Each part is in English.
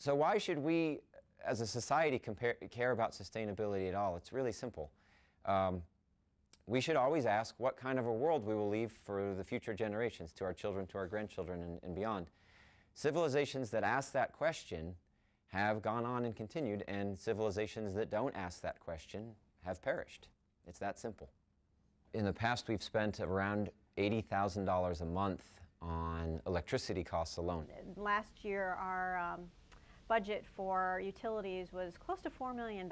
So why should we, as a society, care about sustainability at all? It's really simple. We should always ask what kind of a world we will leave for the future generations, to our children, to our grandchildren, and beyond. Civilizations that ask that question have gone on and continued, and civilizations that don't ask that question have perished. It's that simple. In the past, we've spent around $80,000 a month on electricity costs alone. Last year, our budget for utilities was close to $4 million.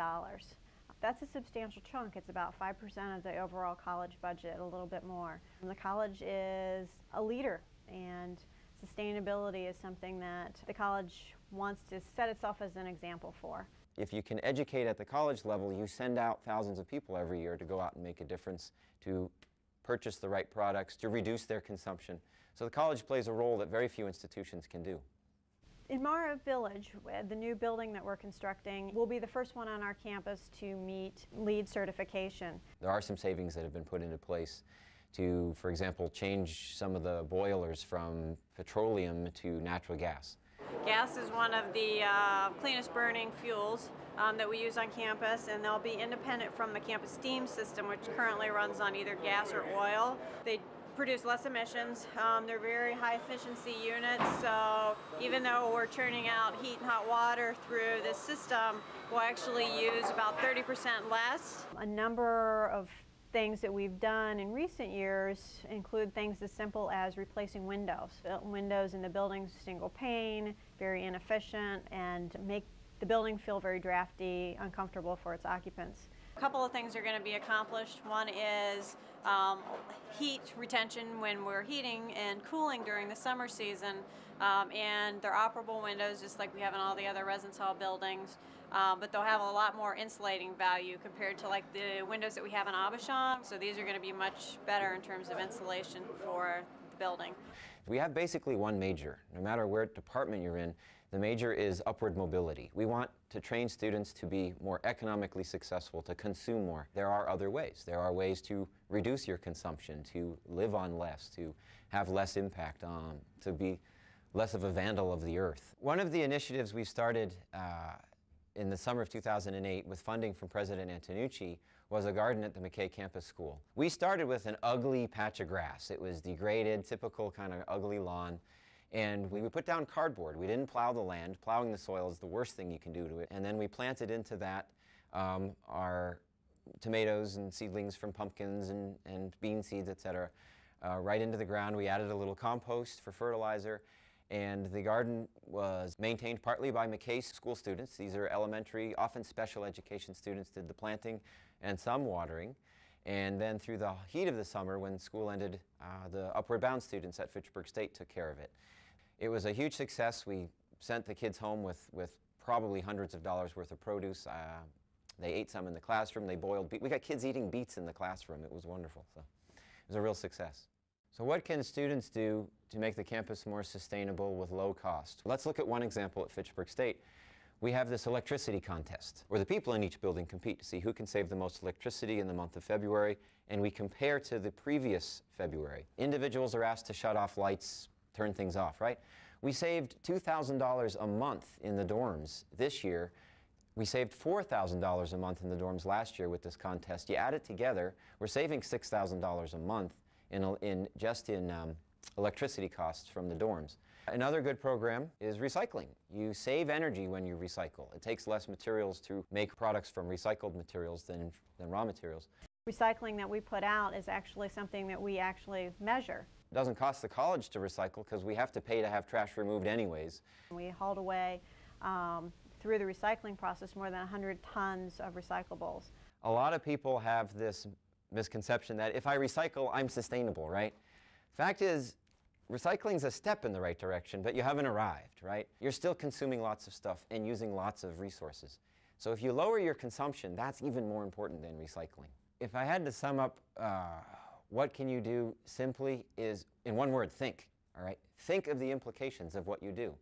That's a substantial chunk. It's about 5% of the overall college budget, a little bit more. And the college is a leader, and sustainability is something that the college wants to set itself as an example for. If you can educate at the college level, you send out thousands of people every year to go out and make a difference, to purchase the right products, to reduce their consumption. So the college plays a role that very few institutions can do. In Marra Village, the new building that we're constructing will be the first one on our campus to meet LEED certification. There are some savings that have been put into place to, for example, change some of the boilers from petroleum to natural gas. Gas is one of the cleanest burning fuels that we use on campus, and they'll be independent from the campus steam system, which currently runs on either gas or oil. They produce less emissions. They're very high efficiency units, so even though we're churning out heat and hot water through this system, we'll actually use about 30% less. A number of things that we've done in recent years include things as simple as replacing windows. Windows in the building's single pane, very inefficient, and make the building feel very drafty, uncomfortable for its occupants. A couple of things are going to be accomplished. One is heat retention when we're heating and cooling during the summer season, and they're operable windows just like we have in all the other residence hall buildings, but they'll have a lot more insulating value compared to like the windows that we have in Abishon, so these are going to be much better in terms of insulation for the building. We have basically one major. No matter where department you're in, the major is upward mobility. We want to train students to be more economically successful, to consume more. There are other ways. There are ways to reduce your consumption, to live on less, to have less impact, to be less of a vandal of the earth. One of the initiatives we started in the summer of 2008 with funding from President Antonucci was a garden at the McKay Campus School. We started with an ugly patch of grass. It was degraded, typical kind of ugly lawn. And we would put down cardboard. We didn't plow the land. Plowing the soil is the worst thing you can do to it. And then we planted into that our tomatoes and seedlings from pumpkins and bean seeds, etc. Right into the ground. We added a little compost for fertilizer. And the garden was maintained partly by McKay school students. These are elementary, often special education students, did the planting and some watering. And then through the heat of the summer, when school ended, the Upward Bound students at Fitchburg State took care of it. It was a huge success. We sent the kids home with probably hundreds of dollars worth of produce. They ate some in the classroom. They boiled beets. We got kids eating beets in the classroom. It was wonderful. So it was a real success. So what can students do to make the campus more sustainable with low cost? Let's look at one example at Fitchburg State. We have this electricity contest where the people in each building compete to see who can save the most electricity in the month of February, and we compare to the previous February. Individuals are asked to shut off lights, turn things off, right? We saved $2,000 a month in the dorms this year. We saved $4,000 a month in the dorms last year with this contest. You add it together, we're saving $6,000 a month in electricity costs from the dorms. Another good program is recycling. You save energy when you recycle. It takes less materials to make products from recycled materials than raw materials. Recycling that we put out is actually something that we actually measure. It doesn't cost the college to recycle because we have to pay to have trash removed anyways. We hauled away through the recycling process more than 100 tons of recyclables. A lot of people have this misconception that if I recycle, I'm sustainable, right? Fact is, recycling's a step in the right direction, but you haven't arrived, right? You're still consuming lots of stuff and using lots of resources. So if you lower your consumption, that's even more important than recycling. If I had to sum up what can you do simply is, in one word, think, all right? Think of the implications of what you do.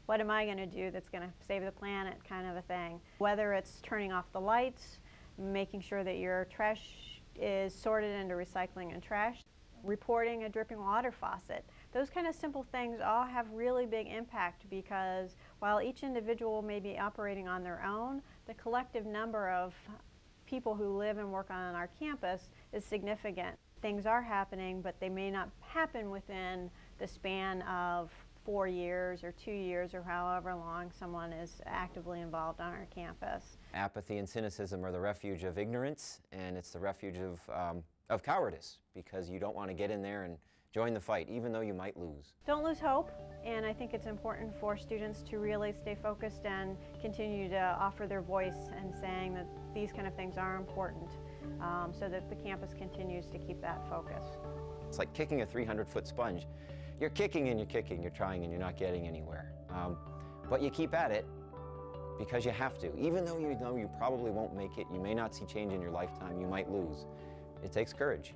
What am I going to do that's going to save the planet, kind of a thing? Whether it's turning off the lights, making sure that your trash is sorted into recycling and trash, reporting a dripping water faucet. Those kind of simple things all have really big impact because While each individual may be operating on their own, the collective number of people who live and work on our campus is significant. Things are happening, but they may not happen within the span of 4 years or 2 years or however long someone is actively involved on our campus. Apathy and cynicism are the refuge of ignorance, and it's the refuge of cowardice, because you don't want to get in there and join the fight, even though you might lose. Don't lose hope, and I think it's important for students to really stay focused and continue to offer their voice and saying that these kind of things are important, so that the campus continues to keep that focus. It's like kicking a 300-foot sponge. You're kicking and you're kicking, you're trying and you're not getting anywhere. But you keep at it because you have to. Even though you know you probably won't make it, you may not see change in your lifetime, you might lose. It takes courage.